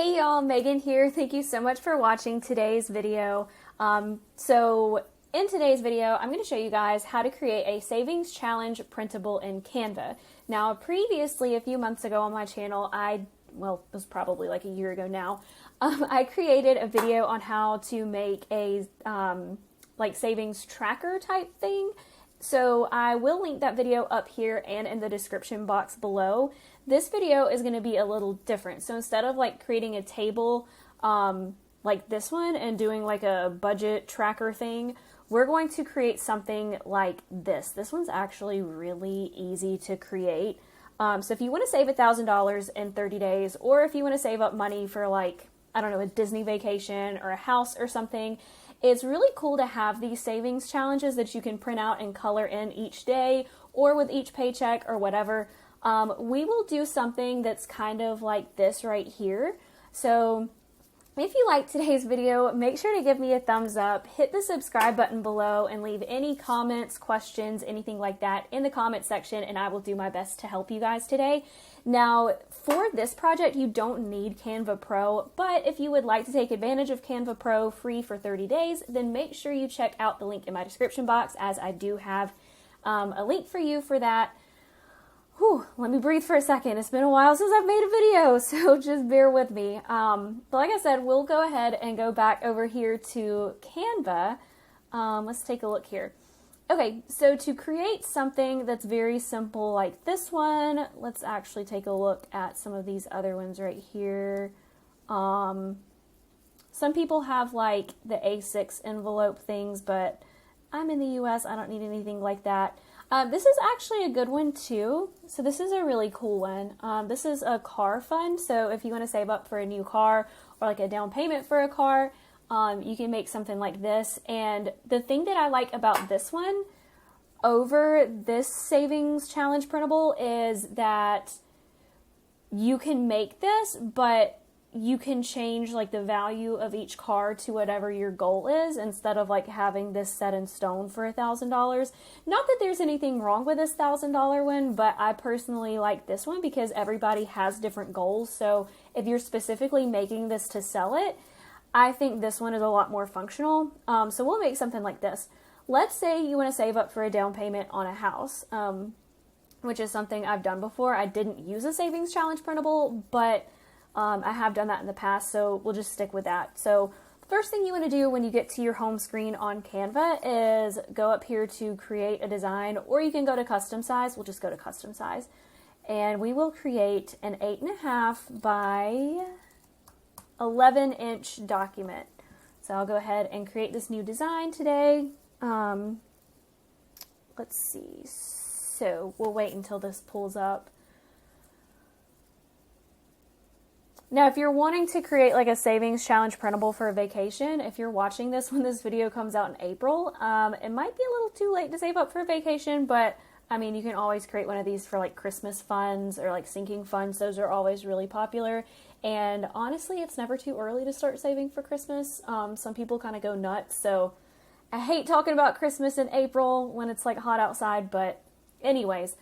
Hey y'all, Megan here. Thank you so much for watching today's video. So in today's video, I'm going to show you guys how to create a savings challenge printable in Canva. Now, previously, a few months ago on my channel, it was probably like a year ago now, I created a video on how to make a like savings tracker type thing. So I will link that video up here and in the description box below. This video is going to be a little different. So instead of like creating a table like this one and doing like a budget tracker thing, we're going to create something like this. This one's actually really easy to create. So if you want to save $1,000 in 30 days, or if you want to save up money for like, I don't know, a Disney vacation or a house or something, it's really cool to have these savings challenges that you can print out and color in each day or with each paycheck or whatever. We will do something that's kind of like this right here. So if you liked today's video, make sure to give me a thumbs up, hit the subscribe button below, and leave any comments, questions, anything like that in the comment section, and I will do my best to help you guys today. Now, for this project, you don't need Canva Pro, but if you would like to take advantage of Canva Pro free for 30 days, then make sure you check out the link in my description box, as I do have a link for you for that. Whew, let me breathe for a second. It's been a while since I've made a video, so just bear with me. But like I said, we'll go ahead and go back over here to Canva. Let's take a look here. Okay, so to create something that's very simple like this one, let's actually take a look at some of these other ones right here. Some people have like the A6 envelope things, but I'm in the US, I don't need anything like that. This is actually a good one too. So this is a really cool one. This is a car fund. So if you want to save up for a new car or like a down payment for a car, you can make something like this. And the thing that I like about this one over this savings challenge printable is that you can make this, but you can change like the value of each car to whatever your goal is, instead of like having this set in stone for $1,000. Not that there's anything wrong with this $1,000 one, but I personally like this one because everybody has different goals. So if you're specifically making this to sell it, I think this one is a lot more functional. So we'll make something like this. Let's say you want to save up for a down payment on a house, which is something I've done before. I didn't use a savings challenge printable, but I have done that in the past, so we'll just stick with that. So the first thing you want to do when you get to your home screen on Canva is go up here to create a design, or you can go to custom size. We'll just go to custom size, and we will create an 8.5 by 11 inch document. So I'll go ahead and create this new design today. Let's see. So we'll wait until this pulls up. Now, if you're wanting to create like a savings challenge printable for a vacation, if you're watching this when this video comes out in April, it might be a little too late to save up for a vacation, but I mean, you can always create one of these for like Christmas funds or like sinking funds. Those are always really popular. And honestly, it's never too early to start saving for Christmas. Some people kind of go nuts. So I hate talking about Christmas in April when it's like hot outside, but anyways.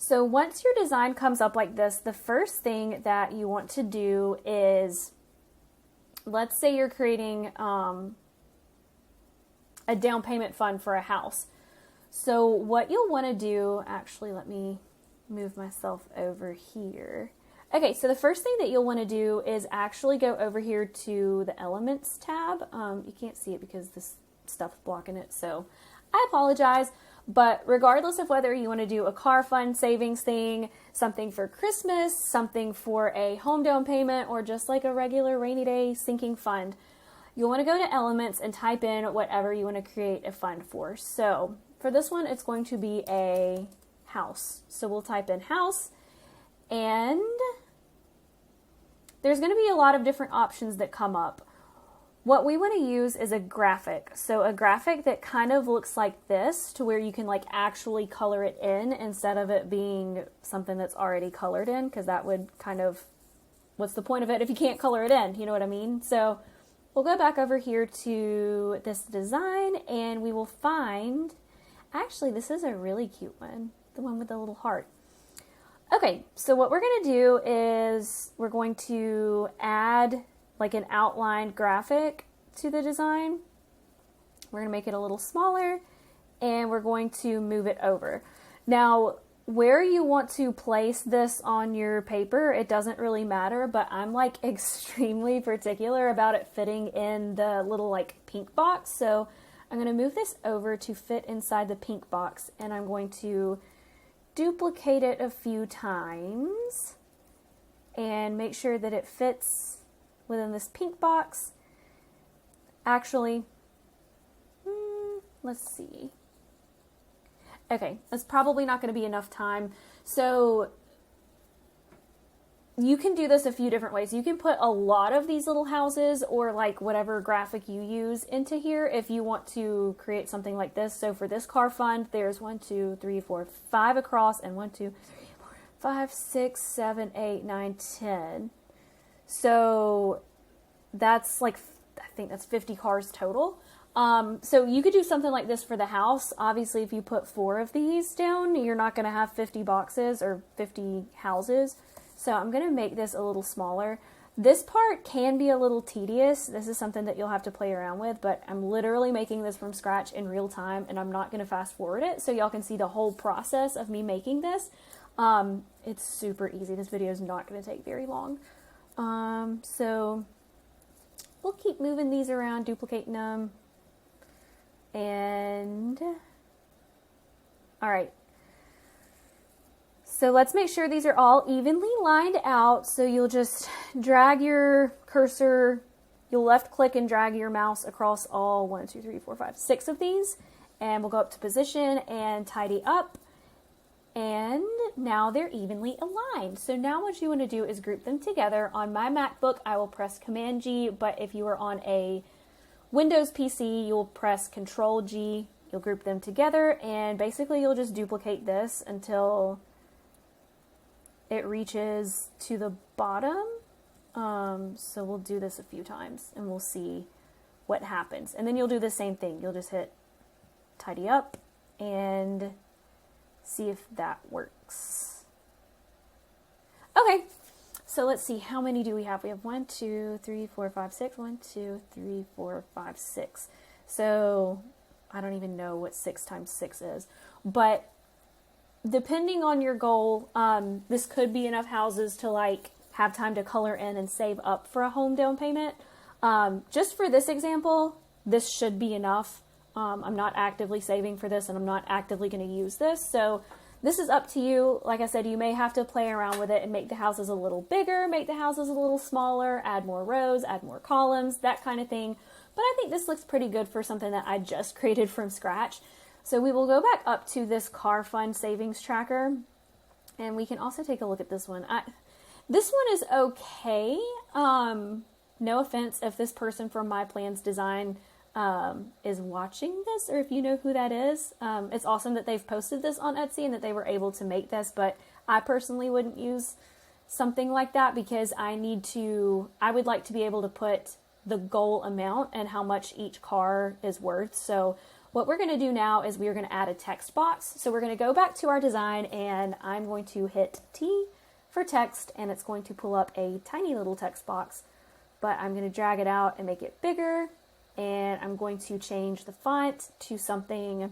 So once your design comes up like this, the first thing that you want to do is, let's say you're creating a down payment fund for a house. So what you'll want to do, actually, let me move myself over here. Okay, so the first thing that you'll want to do is actually go over here to the Elements tab. You can't see it because this stuff's blocking it, so I apologize. But regardless of whether you want to do a car fund savings thing, something for Christmas, something for a home down payment, or just like a regular rainy day sinking fund, you'll want to go to Elements and type in whatever you want to create a fund for. So for this one, it's going to be a house. So we'll type in house, and there's going to be a lot of different options that come up. What we want to use is a graphic. So a graphic that kind of looks like this, to where you can like actually color it in instead of it being something that's already colored in, because that would kind of, what's the point of it if you can't color it in? You know what I mean? So we'll go back over here to this design, and we will find, actually this is a really cute one, the one with the little heart. Okay, so what we're going to do is we're going to add like an outlined graphic to the design. We're going to make it a little smaller and we're going to move it over. Now, where you want to place this on your paper, it doesn't really matter, but I'm like extremely particular about it fitting in the little like pink box. So I'm going to move this over to fit inside the pink box, and I'm going to duplicate it a few times and make sure that it fits within this pink box. Actually, let's see. Okay, that's probably not going to be enough time. So you can do this a few different ways. You can put a lot of these little houses or like whatever graphic you use into here if you want to create something like this. So for this car fund, there's 1, 2, 3, 4, 5 across, and 1, 2, 3, 4, 5, 6, 7, 8, 9, 10. So that's like, I think that's 50 cars total. So you could do something like this for the house. Obviously, if you put 4 of these down, you're not going to have 50 boxes or 50 houses. So I'm going to make this a little smaller. This part can be a little tedious. This is something that you'll have to play around with, but I'm literally making this from scratch in real time, and I'm not going to fast forward it so y'all can see the whole process of me making this. It's super easy. This video is not going to take very long. So we'll keep moving these around, duplicating them. And all right, so let's make sure these are all evenly lined out. So you'll just drag your cursor, you'll left click and drag your mouse across all 1, 2, 3, 4, 5, 6 of these, and we'll go up to position and tidy up. And now they're evenly aligned. So now what you want to do is group them together. On my MacBook, I will press Command G, but if you are on a Windows PC, you'll press Control G, you'll group them together, and basically you'll just duplicate this until it reaches to the bottom. So we'll do this a few times and we'll see what happens. And then you'll do the same thing. You'll just hit tidy up and see if that works. Okay. So let's see, how many do we have? We have 1, 2, 3, 4, 5, 6. 1, 2, 3, 4, 5, 6. So I don't even know what 6 times 6 is. But depending on your goal, this could be enough houses to like have time to color in and save up for a home down payment. Just for this example, this should be enough. I'm not actively saving for this, and I'm not actively going to use this. So this is up to you. Like I said, you may have to play around with it and make the houses a little bigger, make the houses a little smaller, add more rows, add more columns, that kind of thing. But I think this looks pretty good for something that I just created from scratch. So we will go back up to this car fund savings tracker, and we can also take a look at this one. This one is okay. No offense if this person from My Plans Design is watching this, or if you know who that is. It's awesome that they've posted this on Etsy and that they were able to make this, but I personally wouldn't use something like that because I would like to be able to put the goal amount and how much each car is worth. So what we're going to do now is we're going to add a text box. So we're going to go back to our design, and I'm going to hit T for text, and it's going to pull up a tiny little text box, but I'm going to drag it out and make it bigger. And I'm going to change the font to something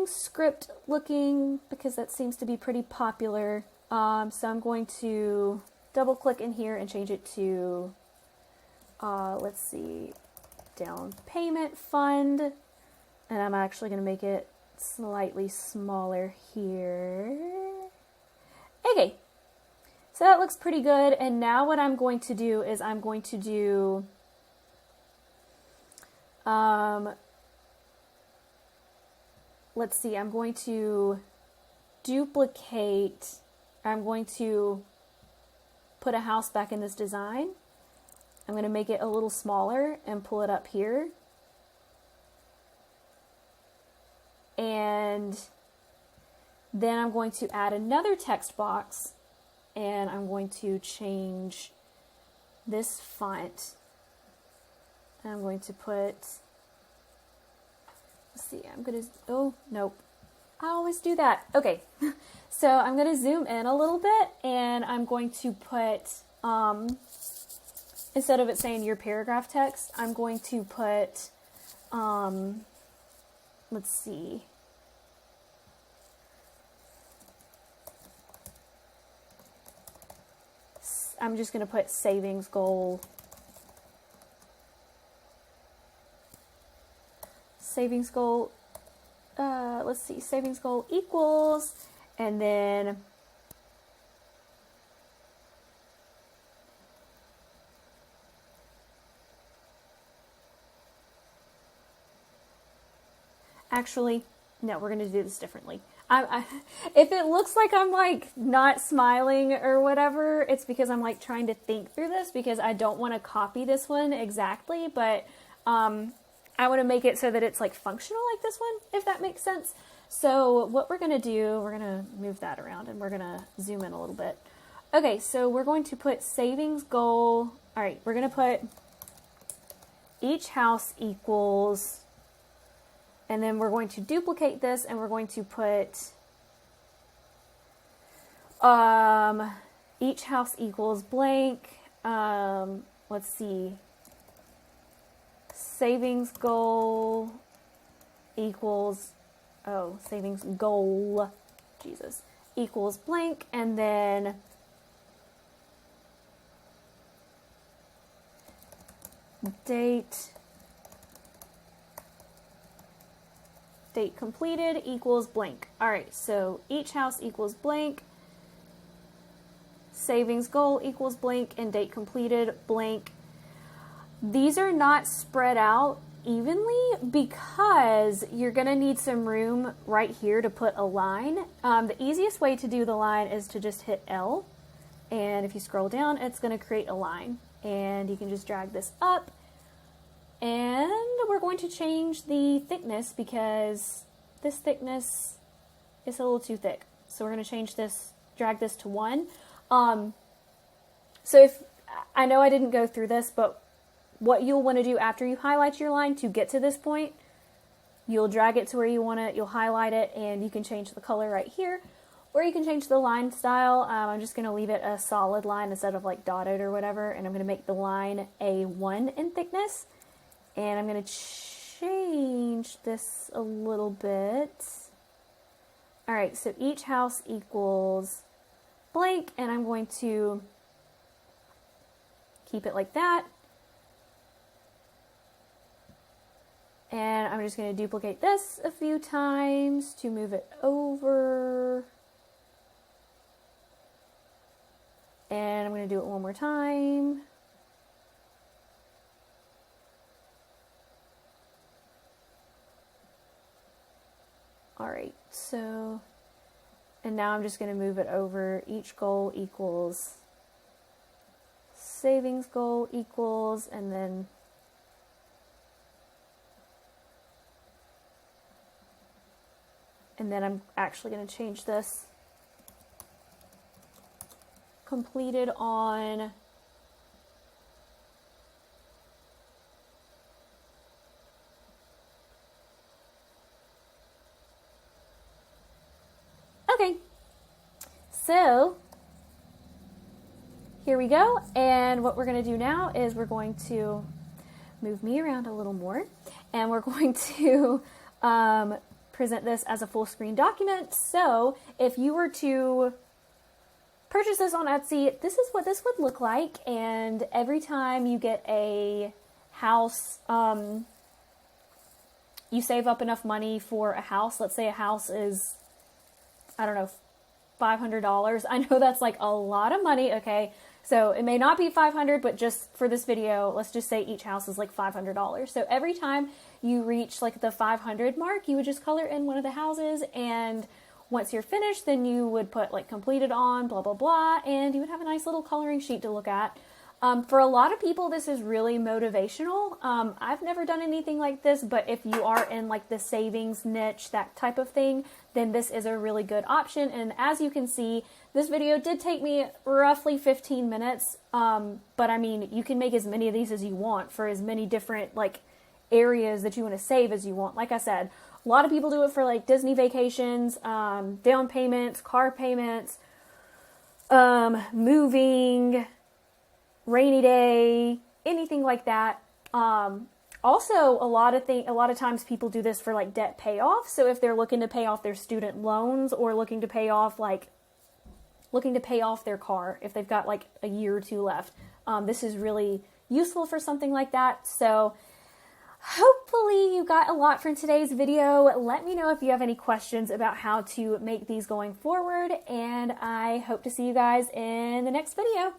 script looking, because that seems to be pretty popular. So I'm going to double click in here and change it to, let's see, down payment fund. And I'm actually going to make it slightly smaller here. Okay. So that looks pretty good, and now what I'm going to do is I'm going to do, let's see, I'm going to duplicate, I'm going to put a house back in this design. I'm going to make it a little smaller and pull it up here. And then I'm going to add another text box. And I'm going to change this font. And I'm going to put, let's see, oh, nope. I always do that. Okay, so I'm going to zoom in a little bit, and I'm going to put, instead of it saying your paragraph text, I'm going to put, let's see. I'm just going to put savings goal. Savings goal, let's see, savings goal equals, and then actually, no, we're going to do this differently. If it looks like I'm like not smiling or whatever, it's because I'm like trying to think through this, because I don't want to copy this one exactly, but I want to make it so that it's like functional like this one, if that makes sense. So what we're going to do, we're going to move that around and we're going to zoom in a little bit. Okay, so we're going to put savings goal. All right, we're going to put each house equals, and then we're going to duplicate this and we're going to put each house equals blank. Let's see. Savings goal equals, savings goal, Jesus, equals blank, and then date completed equals blank. All right, so each house equals blank, savings goal equals blank, and date completed blank. These are not spread out evenly because you're going to need some room right here to put a line. The easiest way to do the line is to just hit L, and if you scroll down, it's going to create a line, and you can just drag this up, and we're going to change the thickness because this thickness is a little too thick. So we're going to change this, drag this to 1. So if, I know I didn't go through this, but what you'll want to do after you highlight your line to get to this point, you'll drag it to where you want it, you'll highlight it, and you can change the color right here, or you can change the line style. I'm just going to leave it a solid line instead of like dotted or whatever, and I'm going to make the line a 1 in thickness, and I'm going to change this a little bit. All right, so each house equals blank, and I'm going to keep it like that. And I'm just going to duplicate this a few times to move it over. And I'm going to do it one more time. All right, so, and now I'm just going to move it over. Each goal equals savings goal equals, and then I'm actually going to change this. Completed on okay. So here we go. And what we're going to do now is we're going to move me around a little more, and we're going to present this as a full screen document. So if you were to purchase this on Etsy, this is what this would look like. And every time you get a house, you save up enough money for a house. Let's say a house is, I don't know, $500. I know that's like a lot of money. Okay. So it may not be 500, but just for this video, let's just say each house is like $500. So every time you reach like the 500 mark, you would just color in one of the houses, and once you're finished, then you would put like completed on, blah, blah, blah, and you would have a nice little coloring sheet to look at. For a lot of people, this is really motivational. I've never done anything like this, but if you are in like the savings niche, that type of thing, then this is a really good option. And as you can see, this video did take me roughly 15 minutes. But I mean, you can make as many of these as you want for as many different like areas that you want to save as you want. Like I said, A lot of people do it for like Disney vacations, down payments, car payments, moving, rainy day, anything like that. Also, a lot of times people do this for like debt payoff. So if they're looking to pay off their student loans or looking to pay off their car, if they've got like a year or two left, this is really useful for something like that. So hopefully you got a lot from today's video. Let me know if you have any questions about how to make these going forward, and I hope to see you guys in the next video.